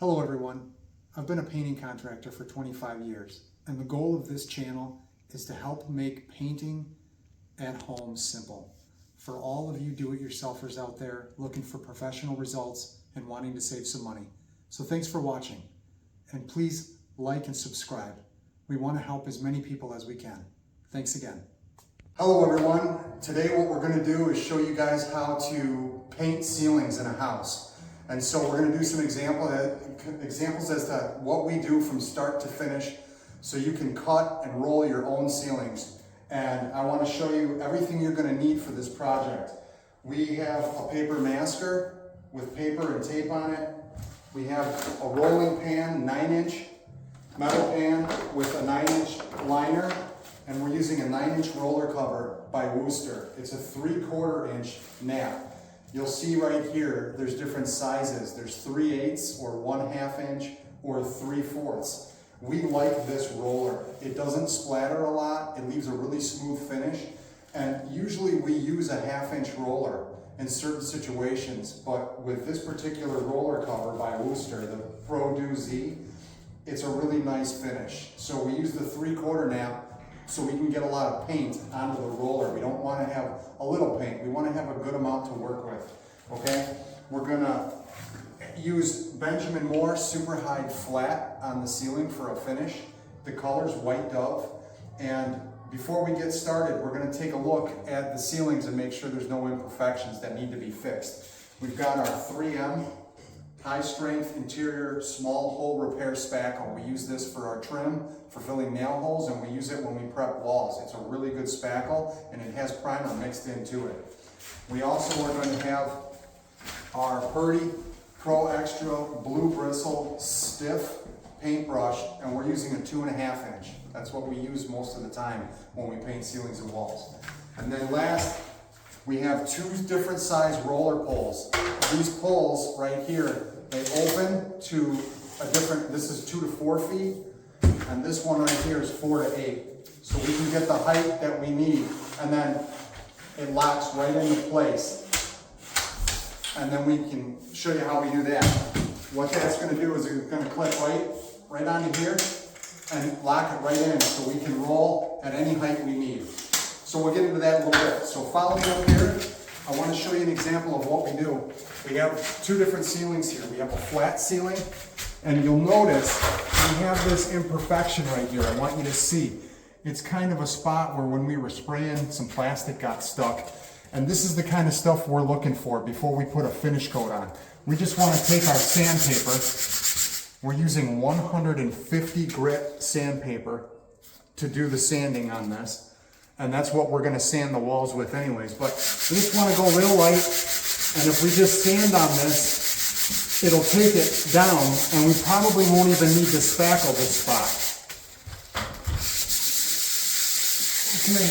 Hello everyone, I've been a painting contractor for 25 years and the goal of this channel is to help make painting at home simple. For all of you do-it-yourselfers out there looking for professional results and wanting to save some money. So thanks for watching and please like and subscribe. We want to help as many people as we can. Thanks again. Hello everyone, today what we're going to do is show you guys how to paint ceilings in a house. And so we're going to do some examples as to what we do from start to finish so you can cut and roll your own ceilings. And I want to show you everything you're going to need for this project. We have a paper masker with paper and tape on it. We have a rolling pan, 9-inch metal pan with a 9-inch liner. And we're using a 9-inch roller cover by Worcester. It's a 3/4 inch nap. You'll see right here, there's different sizes. There's 3/8 or 1/2 inch or 3/4. We like this roller. It doesn't splatter a lot. It leaves a really smooth finish. And usually we use a 1/2 inch roller in certain situations, but with this particular roller cover by Worcester, the Pro Do Z, it's a really nice finish. So we use the 3/4 nap so we can get a lot of paint onto the roller. We don't want to have a little paint. We want to have a good amount to work with, okay? We're gonna use Benjamin Moore Super High Flat on the ceiling for a finish. The color's White Dove. And before we get started, we're gonna take a look at the ceilings and make sure there's no imperfections that need to be fixed. We've got our 3M high strength interior small hole repair spackle. We use this for our trim, for filling nail holes, and we use it when we prep walls. It's a really good spackle and it has primer mixed into it. We also are going to have our Purdy Pro Extra Blue Bristle Stiff paintbrush, and we're using a 2.5 inch. That's what we use most of the time when we paint ceilings and walls. And then last, we have 2 different size roller poles. These poles right here, they open to a different, this is 2 to 4 feet, and this one right here is 4 to 8. So we can get the height that we need, and then it locks right into place. And then we can show you how we do that. What that's gonna do is it's gonna clip right onto here and lock it right in so we can roll at any height we need. So we'll get into that in a little bit. So follow me up here. I want to show you an example of what we do. We have 2 different ceilings here. We have a flat ceiling, and you'll notice we have this imperfection right here. I want you to see. It's kind of a spot where when we were spraying, some plastic got stuck. And this is the kind of stuff we're looking for before we put a finish coat on. We just want to take our sandpaper. We're using 150 grit sandpaper to do the sanding on this. And that's what we're going to sand the walls with anyways. But we just want to go real light. And if we just sand on this, it'll take it down. And we probably won't even need to spackle this spot. Okay.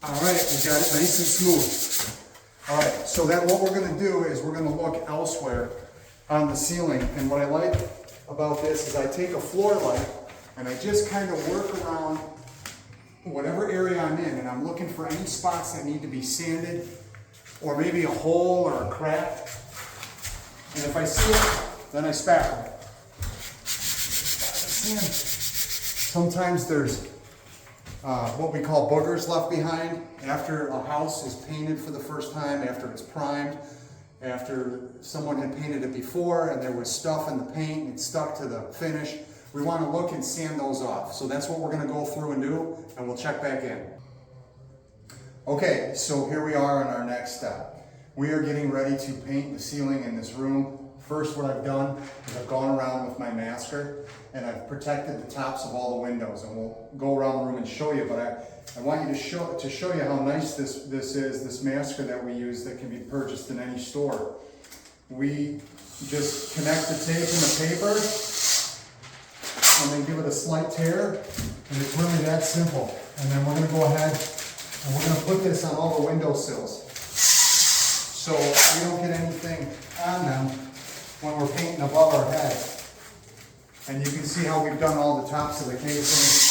All right, we got it nice and smooth. All right, so then what we're going to do is we're going to look elsewhere on the ceiling. And what I like about this is I take a floor light and I just kind of work around whatever area I'm in, and I'm looking for any spots that need to be sanded, or maybe a hole or a crack. And if I see it, then I spackle it. Sometimes there's what we call boogers left behind after a house is painted for the first time, after it's primed, after someone had painted it before and there was stuff in the paint and it stuck to the finish. We want to look and sand those off. So that's what we're going to go through and do, and we'll check back in. Okay, so here we are on our next step. We are getting ready to paint the ceiling in this room. First, what I've done is I've gone around with my masker and I've protected the tops of all the windows, and we'll go around the room and show you, but I want you to show you how nice this is, this masker that we use that can be purchased in any store. We just connect the tape and the paper, and then give it a slight tear, and it's really that simple. And then we're going to go ahead and we're going to put this on all the windowsills so we don't get anything on them when we're painting above our head. And you can see how we've done all the tops of the casing.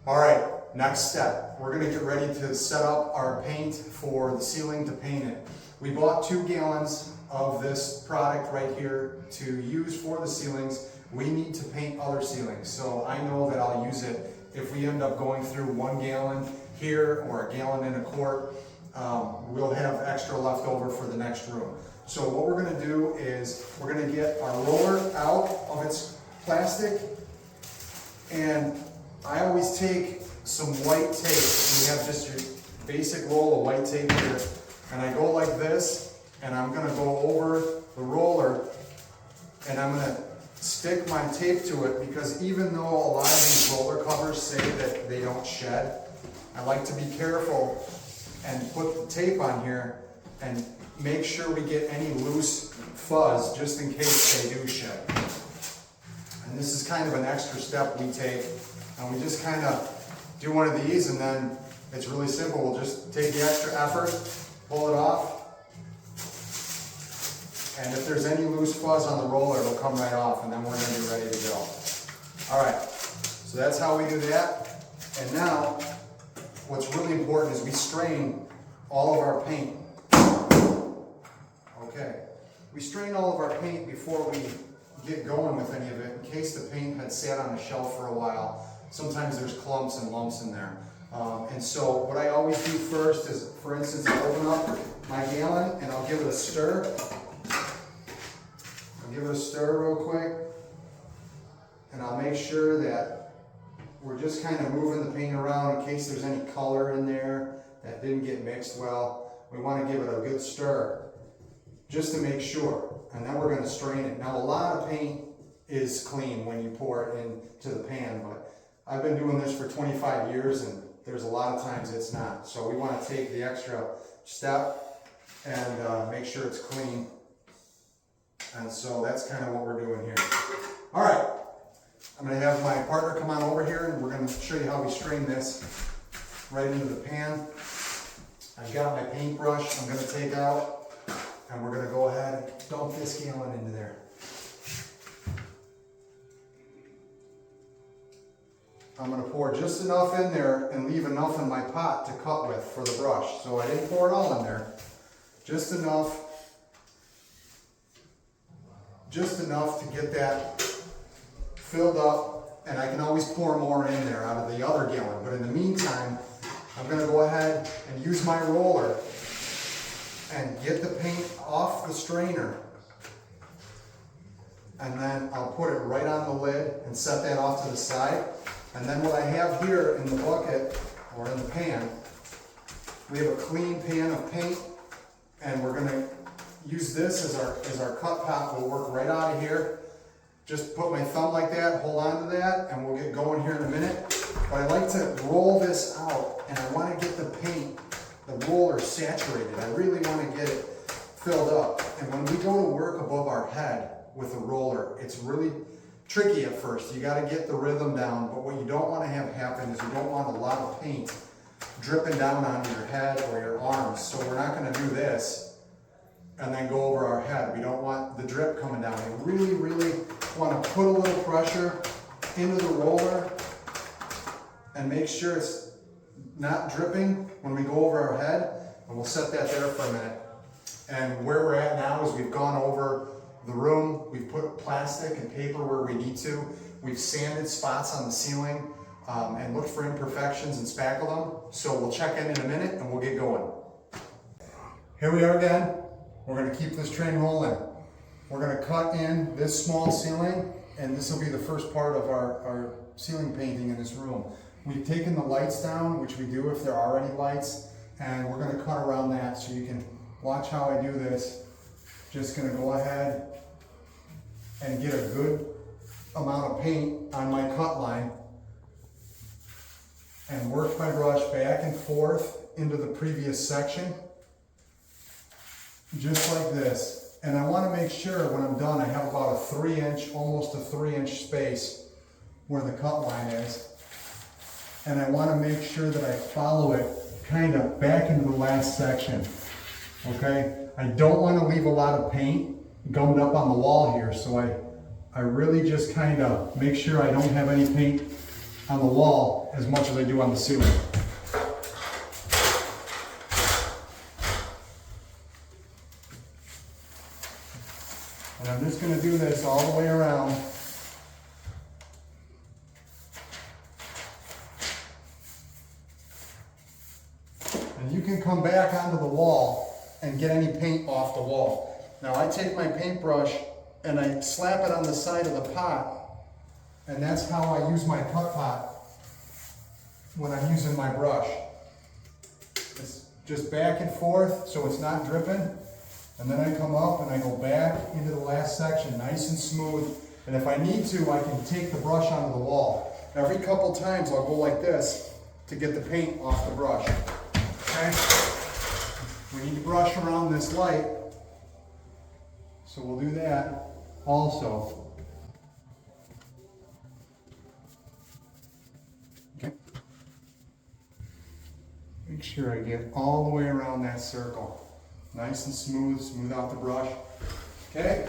All right, next step. We're gonna get ready to set up our paint for the ceiling to paint it. We bought 2 gallons of this product right here to use for the ceilings. We need to paint other ceilings, so I know that I'll use it if we end up going through 1 gallon here or a gallon in a quart. We'll have extra left over for the next room. So what we're gonna do is we're gonna get our roller out of its plastic, and I always take some white tape. We have just your basic roll of white tape here, and I go like this, and I'm gonna go over the roller, and I'm gonna stick my tape to it, because even though a lot of these roller covers say that they don't shed, I like to be careful and put the tape on here and make sure we get any loose fuzz just in case they do shed. And this is kind of an extra step we take, and we just kind of do one of these, and then it's really simple. We'll just take the extra effort, pull it off, and if there's any loose fuzz on the roller, it'll come right off, and then we're gonna be ready to go. All right, so that's how we do that. And now, what's really important is we strain all of our paint. Okay, we strain all of our paint before we get going with any of it, in case the paint had sat on a shelf for a while. Sometimes there's clumps and lumps in there. And so what I always do first is, for instance, I'll open up my gallon and I'll give it a stir. I'll give it a stir real quick, and I'll make sure that we're just kind of moving the paint around in case there's any color in there that didn't get mixed well. We want to give it a good stir just to make sure, and then we're going to strain it. Now, a lot of paint is clean when you pour it into the pan, but I've been doing this for 25 years and there's a lot of times it's not. So we want to take the extra step and make sure it's clean. And so that's kind of what we're doing here. All right, I'm going to have my partner come on over here, and we're going to show you how we strain this right into the pan. I've got my paintbrush I'm going to take out, and we're going to go ahead and dump this gallon into there. I'm going to pour just enough in there and leave enough in my pot to cut with for the brush. So I didn't pour it all in there, just enough to get that filled up, and I can always pour more in there out of the other gallon. But in the meantime, I'm going to go ahead and use my roller and get the paint off the strainer, and then I'll put it right on the lid and set that off to the side. And then what I have here in the bucket, or in the pan, we have a clean pan of paint, and we're going to use this as our cut pot. We'll work right out of here. Just put my thumb like that, hold on to that, and we'll get going here in a minute. But I like to roll this out, and I want to get the paint, the roller, saturated. I really want to get it filled up. And when we go to work above our head with a roller, it's really tricky at first. You got to get the rhythm down, but what you don't want to have happen is you don't want a lot of paint dripping down onto your head or your arms. So we're not going to do this and then go over our head. We don't want the drip coming down. We really, really want to put a little pressure into the roller and make sure it's not dripping when we go over our head. And we'll set that there for a minute. And where we're at now is we've gone over the room. We've put plastic and paper where we need to. We've sanded spots on the ceiling and looked for imperfections and spackled them. So we'll check in a minute and we'll get going. Here we are again. We're going to keep this train rolling. We're going to cut in this small ceiling, and this will be the first part of our ceiling painting in this room. We've taken the lights down, which we do if there are any lights, and we're going to cut around that so you can watch how I do this. Just going to go ahead and get a good amount of paint on my cut line and work my brush back and forth into the previous section, just like this. And I want to make sure when I'm done I have about a 3-inch, almost a 3-inch space where the cut line is. And I want to make sure that I follow it kind of back into the last section. Okay? I don't want to leave a lot of paint gummed up on the wall here, so I really just kind of make sure I don't have any paint on the wall as much as I do on the ceiling. And I'm just going to do this all the way around. And you can come back onto the wall and get any paint off the wall. Now I take my paintbrush and I slap it on the side of the pot, and that's how I use my cut pot when I'm using my brush. It's just back and forth so it's not dripping, and then I come up and I go back into the last section nice and smooth, and if I need to I can take the brush onto the wall. Every couple times I'll go like this to get the paint off the brush. Okay? We need to brush around this light, so we'll do that also. Okay. Make sure I get all the way around that circle. Nice and smooth, smooth out the brush. Okay.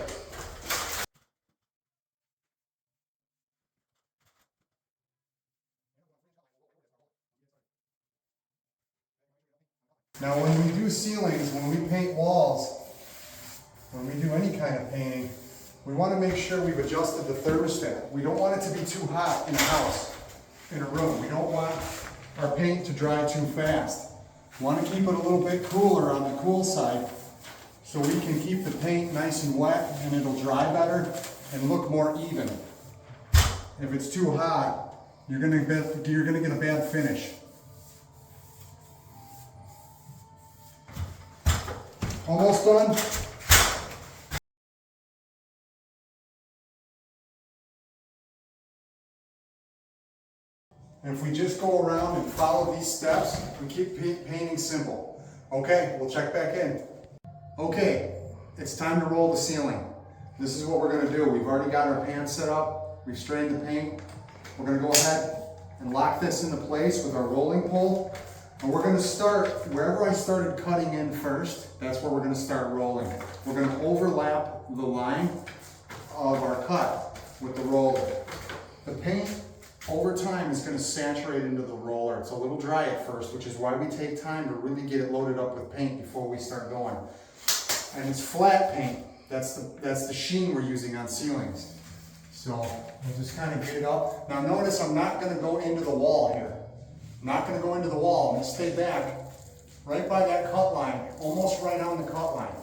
Now when we do ceilings, when we paint walls, when we do any kind of painting, we want to make sure we've adjusted the thermostat. We don't want it to be too hot in a house, in a room. We don't want our paint to dry too fast. We want to keep it a little bit cooler on the cool side so we can keep the paint nice and wet and it'll dry better and look more even. If it's too hot, you're gonna get a bad finish. Almost done? And if we just go around and follow these steps, we keep painting simple. Okay, we'll check back in. Okay, it's time to roll the ceiling. This is what we're gonna do. We've already got our pan set up. We've strained the paint. We're gonna go ahead and lock this into place with our rolling pole. And we're gonna start wherever I started cutting in first, that's where we're gonna start rolling. We're gonna overlap the line of our cut with the roller. The paint over time is gonna saturate into the roller. It's a little dry at first, which is why we take time to really get it loaded up with paint before we start going. And it's flat paint. That's the sheen we're using on ceilings. So we'll just kind of get it up. Now notice I'm not gonna go into the wall here. I'm not going to go into the wall. I'm going to stay back right by that cut line, almost right on the cut line.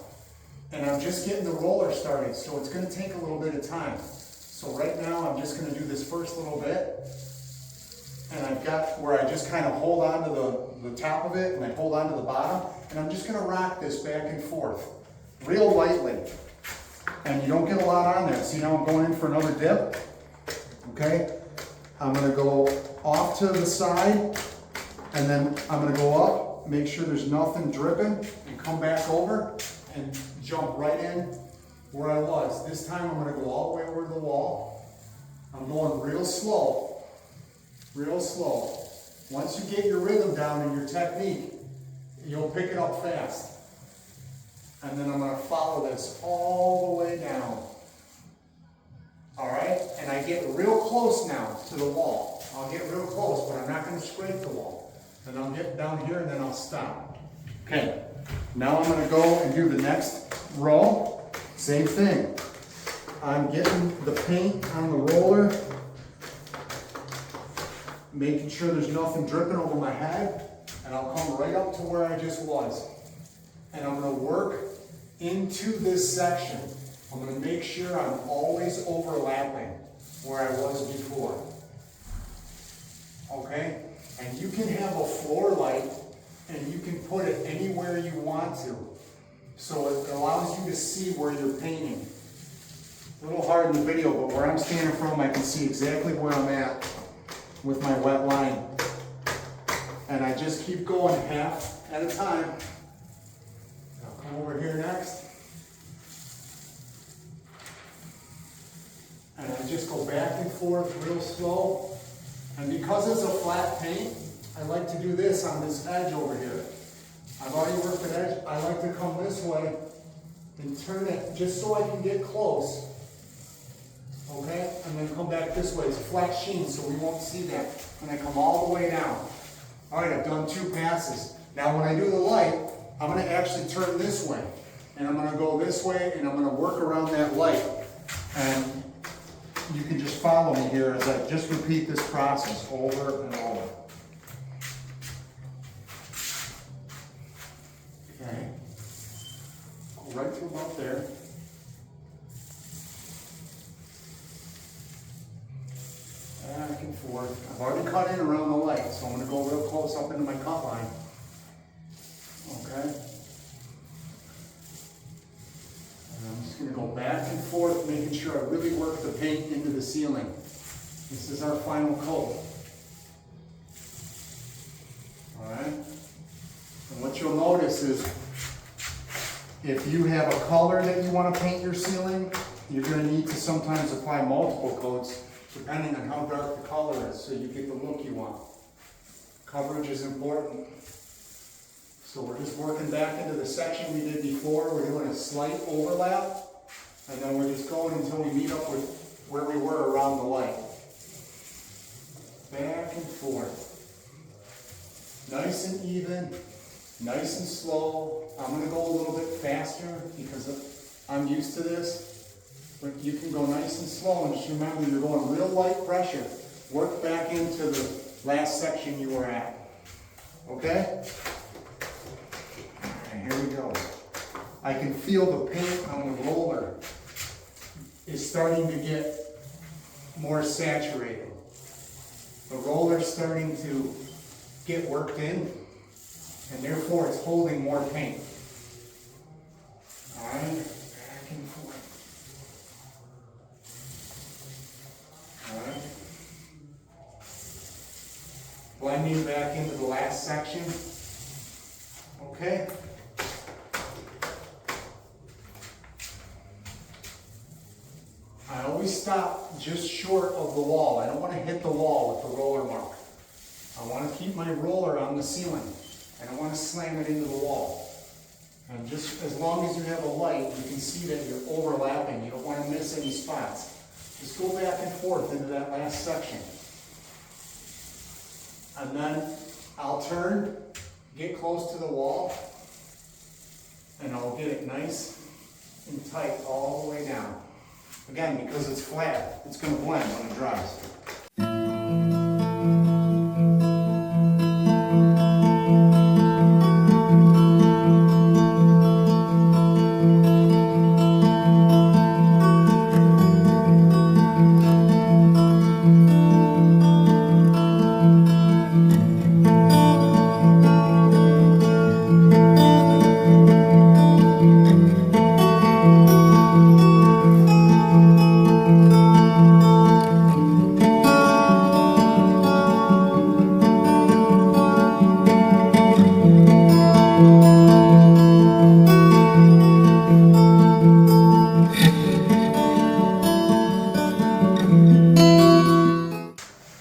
And I'm just getting the roller started, so it's going to take a little bit of time. So right now I'm just going to do this first little bit. And I've got where I just kind of hold on to the top of it and I hold on to the bottom. And I'm just going to rock this back and forth real lightly. And you don't get a lot on there. See how I'm going in for another dip? Okay? I'm going to go off to the side, and then I'm going to go up, make sure there's nothing dripping, and come back over and jump right in where I was. This time I'm going to go all the way over to the wall. I'm going real slow, real slow. Once you get your rhythm down and your technique, you'll pick it up fast. And then I'm going to follow this all the way down. All right, and I get real close now to the wall. I'll get real close, but I'm not going to scrape the wall. And I'll get down here and then I'll stop. Okay, now I'm going to go and do the next row. Same thing. I'm getting the paint on the roller, making sure there's nothing dripping over my head, and I'll come right up to where I just was. And I'm going to work into this section. I'm going to make sure I'm always overlapping where I was before. Okay? And you can have a floor light and you can put it anywhere you want to. So it allows you to see where you're painting. A little hard in the video, but where I'm standing from, I can see exactly where I'm at with my wet line. And I just keep going half at a time. I'll come over here next. And I just go back and forth real slow. And because it's a flat paint, I like to do this on this edge over here. I've already worked the edge. I like to come this way and turn it just so I can get close Okay, and then come back this way. It's a flat sheen, so we won't see that. And I come all the way down. All right, I've done 2 passes. Now when I do the light, I'm gonna actually turn this way. And I'm gonna go this way, and I'm gonna work around that light. And you can just follow me here as I just repeat this process over and over. Okay, go right to about there. Back and forth. I've already cut in around the light, so I'm going to go real close up into my cut line. Okay? And I'm just going to go back and forth, making sure I really work the paint into the ceiling. This is our final coat. Alright? And what you'll notice is, if you have a color that you want to paint your ceiling, you're going to need to sometimes apply multiple coats, depending on how dark the color is, so you get the look you want. Coverage is important. So we're just working back into the section we did before. We're doing a slight overlap, and then we're just going until we meet up with where we were around the light. Back and forth. Nice and even, nice and slow. I'm going to go a little bit faster because I'm used to this. But you can go nice and slow, and just remember you're going real light pressure. Work back into the last section you were at. Okay? Alright, here we go. I can feel the paint on the roller is starting to get more saturated. The roller's starting to get worked in, and therefore it's holding more paint. Alright? Back and forth. Alright. Blending back into the last section. Okay. I always stop just short of the wall. I don't want to hit the wall with the roller mark. I want to keep my roller on the ceiling. I don't want to slam it into the wall. And just as long as you have a light, you can see that you're overlapping. You don't want to miss any spots. Just go back and forth into that last section. And then I'll turn, get close to the wall, and I'll get it nice and tight all the way down. Again, because it's flat, it's going to blend when it dries.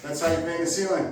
That's how you paint a ceiling.